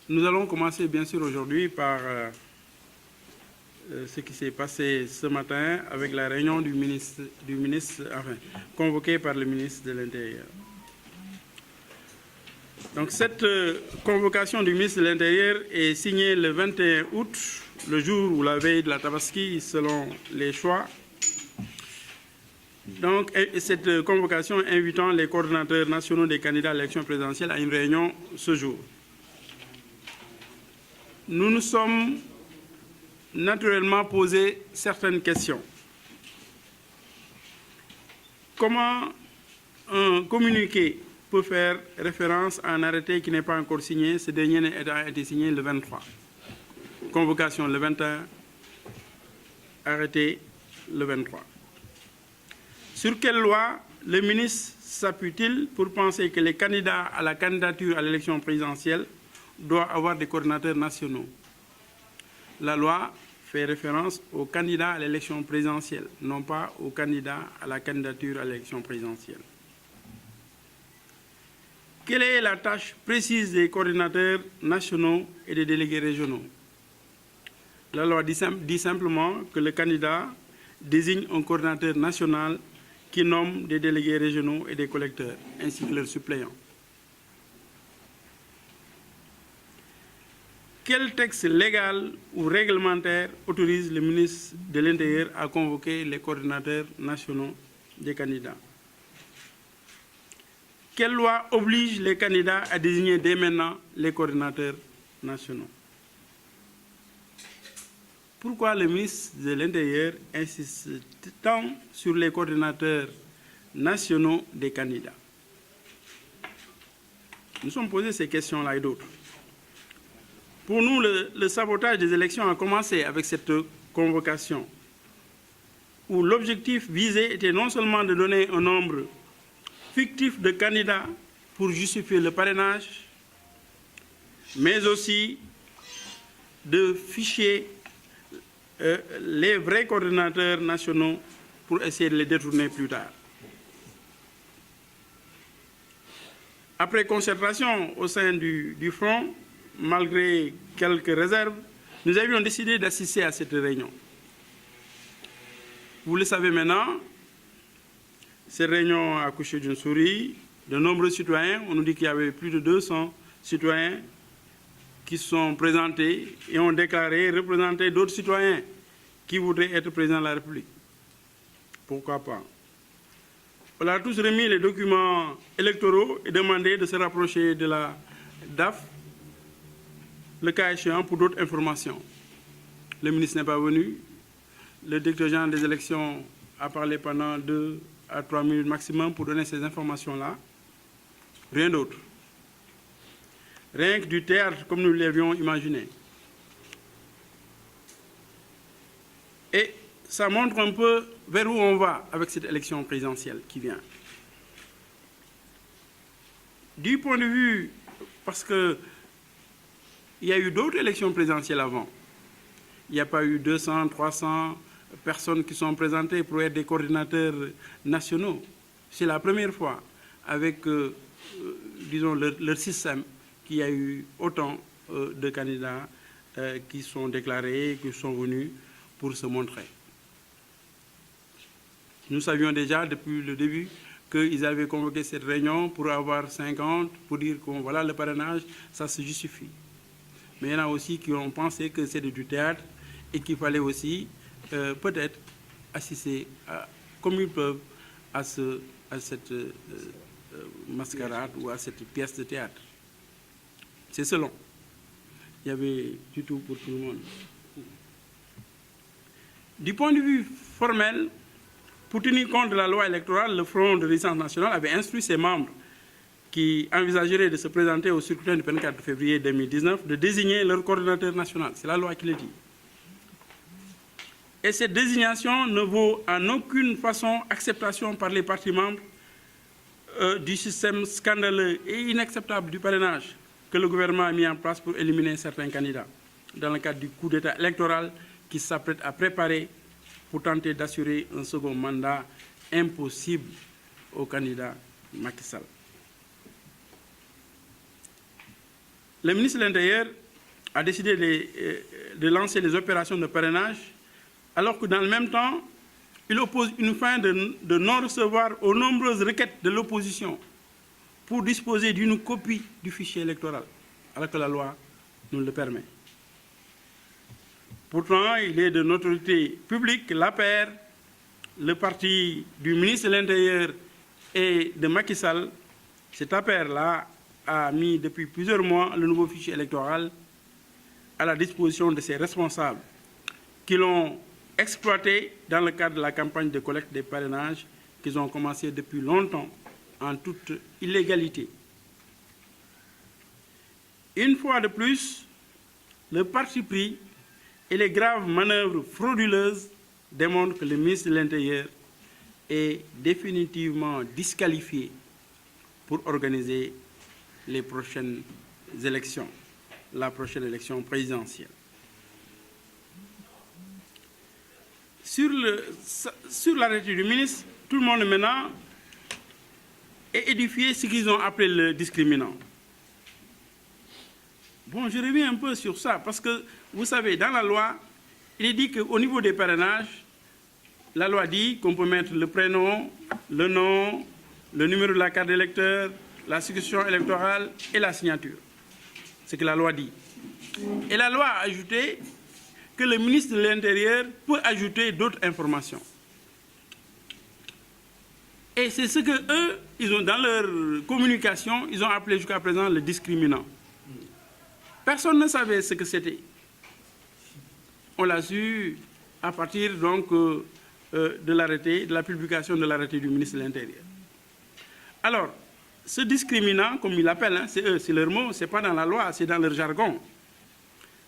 Nous allons commencer bien sûr aujourd'hui par ce qui s'est passé ce matin avec la réunion du ministre convoquée par le ministre de l'Intérieur. Donc cette convocation du ministre de l'Intérieur est signée le 21 août, le jour ou la veille de la Tabaski, selon les choix. Donc cette convocation invitant les coordonnateurs nationaux des candidats à l'élection présidentielle à une réunion ce jour. Nous nous sommes naturellement posé certaines questions. Comment un communiqué peut faire référence à un arrêté qui n'est pas encore signé? Ce dernier a été signé le 23. Convocation le 21, arrêté le 23. Sur quelle loi le ministre s'appuie-t-il pour penser que les candidats à la candidature à l'élection présidentielle doivent avoir des coordinateurs nationaux? La loi fait référence aux candidats à l'élection présidentielle, non pas aux candidats à la candidature à l'élection présidentielle. Quelle est la tâche précise des coordinateurs nationaux et des délégués régionaux? La loi dit simplement que le candidat désigne un coordinateur national qui nomme des délégués régionaux et des collecteurs, ainsi que leurs suppléants. Quel texte légal ou réglementaire autorise le ministre de l'Intérieur à convoquer les coordinateurs nationaux des candidats? Quelle loi oblige les candidats à désigner dès maintenant les coordinateurs nationaux? Pourquoi le ministre de l'Intérieur insiste tant sur les coordinateurs nationaux des candidats? Nous sommes posés ces questions-là et d'autres. Pour nous, le sabotage des élections a commencé avec cette convocation, où l'objectif visé était non seulement de donner un nombre fictif de candidats pour justifier le parrainage, mais aussi de ficher les vrais coordinateurs nationaux pour essayer de les détourner plus tard. Après concertation au sein du Front, malgré quelques réserves, nous avions décidé d'assister à cette réunion. Vous le savez maintenant, cette réunion a accouché d'une souris. De nombreux citoyens, on nous dit qu'il y avait plus de 200 citoyens qui sont présentés et ont déclaré représenter d'autres citoyens qui voudraient être président de la République. Pourquoi pas? On a tous remis les documents électoraux et demandé de se rapprocher de la DAF, le cas échéant, pour d'autres informations. Le ministre n'est pas venu. Le directeur général des élections a parlé pendant 2 à 3 minutes maximum pour donner ces informations-là. Rien d'autre. Rien que du théâtre comme nous l'avions imaginé. Et ça montre un peu vers où on va avec cette élection présidentielle qui vient. Du point de vue, parce qu'il y a eu d'autres élections présidentielles avant. Il n'y a pas eu 200, 300 personnes qui sont présentées pour être des coordinateurs nationaux. C'est la première fois avec, disons, leur système qu'il y a eu autant de candidats qui sont déclarés, qui sont venus pour se montrer. Nous savions déjà depuis le début qu'ils avaient convoqué cette réunion pour avoir 50, pour dire que voilà, le parrainage, ça se justifie. Mais il y en a aussi qui ont pensé que c'était du théâtre et qu'il fallait aussi peut-être assister, comme ils peuvent, à cette mascarade ou à cette pièce de théâtre. C'est selon. Il y avait du tout pour tout le monde. Du point de vue formel, pour tenir compte de la loi électorale, le Front de résistance nationale avait instruit ses membres qui envisageraient de se présenter au scrutin du 24 février 2019 de désigner leur coordinateur national. C'est la loi qui le dit. Et cette désignation ne vaut en aucune façon acceptation par les partis membres du système scandaleux et inacceptable du parrainage que le gouvernement a mis en place pour éliminer certains candidats dans le cadre du coup d'État électoral qui s'apprête à préparer pour tenter d'assurer un second mandat impossible au candidat Macky Sall. le ministre de l'Intérieur a décidé de lancer des opérations de parrainage, alors que dans le même temps, il oppose une fin de non-recevoir aux nombreuses requêtes de l'opposition pour disposer d'une copie du fichier électoral, alors que la loi nous le permet. Pourtant, il est de notoriété publique, l'APR, le parti du ministre de l'Intérieur et de Macky Sall, cette APR-là a mis depuis plusieurs mois le nouveau fichier électoral à la disposition de ses responsables qui l'ont exploité dans le cadre de la campagne de collecte des parrainages qu'ils ont commencé depuis longtemps en toute illégalité. Une fois de plus, le parti pris et les graves manœuvres frauduleuses démontrent que le ministre de l'Intérieur est définitivement disqualifié pour organiser les prochaines élections, la prochaine élection présidentielle. Sur l'arrêté du ministre, tout le monde maintenant est édifié ce qu'ils ont appelé le discriminant. Bon, je reviens un peu sur ça, parce que, vous savez, dans la loi, il est dit qu'au niveau des parrainages, la loi dit qu'on peut mettre le prénom, le nom, le numéro de la carte d'électeur, la sécurité électorale et la signature. C'est ce que la loi dit. Et la loi a ajouté que le ministre de l'Intérieur peut ajouter d'autres informations. Et c'est ce que eux, ils ont dans leur communication, ils ont appelé jusqu'à présent le discriminant. Personne ne savait ce que c'était. On l'a su à partir donc de l'arrêté, de la publication de l'arrêté du ministre de l'Intérieur. Alors, ce discriminant, comme ils l'appellent, hein, c'est leur mot, ce n'est pas dans la loi, c'est dans leur jargon.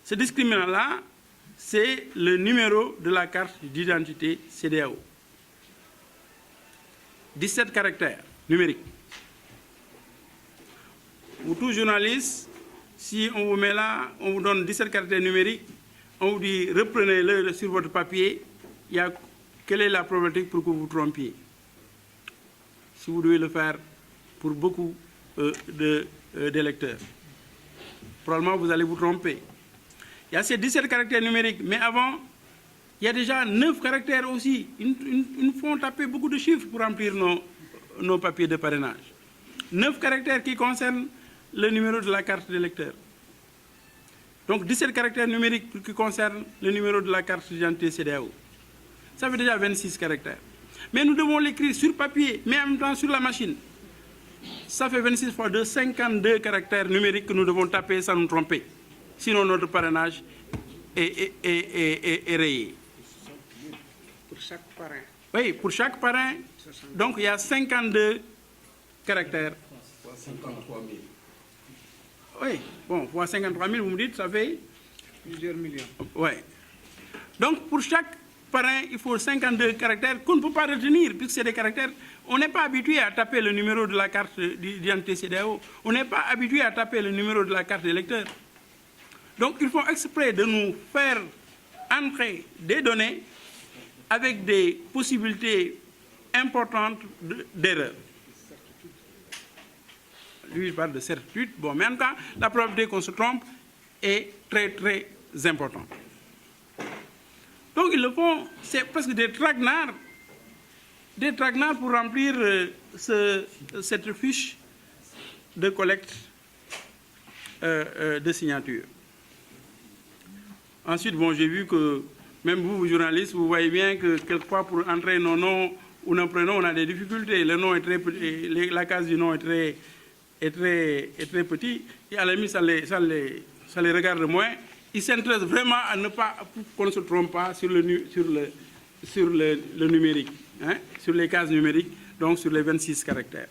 Ce discriminant-là, c'est le numéro de la carte d'identité CEDEAO. 17 caractères numériques. Pour tout journaliste, si on vous met là, on vous donne 17 caractères numériques, on vous dit reprenez-le sur votre papier, quelle est la probabilité pour que vous vous trompiez? Si vous devez le faire pour beaucoup d'électeurs, probablement vous allez vous tromper. Il y a ces 17 caractères numériques, mais avant, il y a déjà 9 caractères aussi. Ils nous font taper beaucoup de chiffres pour remplir nos papiers de parrainage. 9 caractères qui concernent le numéro de la carte d'électeur. Donc 17 caractères numériques qui concernent le numéro de la carte d'identité CEDEAO. Ça fait déjà 26 caractères. Mais nous devons l'écrire sur papier, mais en même temps sur la machine. Ça fait 26 fois 2, 52 caractères numériques que nous devons taper sans nous tromper. Sinon notre parrainage est rayé. Pour chaque parrain. Oui, pour chaque parrain. Donc il y a 52 caractères. 53 000. Oui, bon, fois 53 000, vous me dites, ça fait plusieurs millions. Oui. Donc pour chaque parrain, il faut 52 caractères qu'on ne peut pas retenir, puisque c'est des caractères. On n'est pas habitué à taper le numéro de la carte d'identité CEDEAO. On n'est pas habitué à taper le numéro de la carte d'électeur. Donc ils font exprès de nous faire entrer des données avec des possibilités importantes d'erreur. Lui, il parle de certitude. Bon, mais en tout cas, la probabilité qu'on se trompe est très, très importante. Donc ils le font, c'est presque des traquenards pour remplir cette fiche de collecte de signatures. Ensuite, bon, j'ai vu que même vous, journalistes, vous voyez bien que quelquefois pour entrer nos noms ou nos prénoms, on a des difficultés. Le nom est très petit, la case du nom est très petit. Et à la limite, ça les regarde moins. Ils s'intéressent vraiment à ne pas, qu'on ne se trompe pas sur le numérique, hein, sur les cases numériques, donc sur les 26 caractères.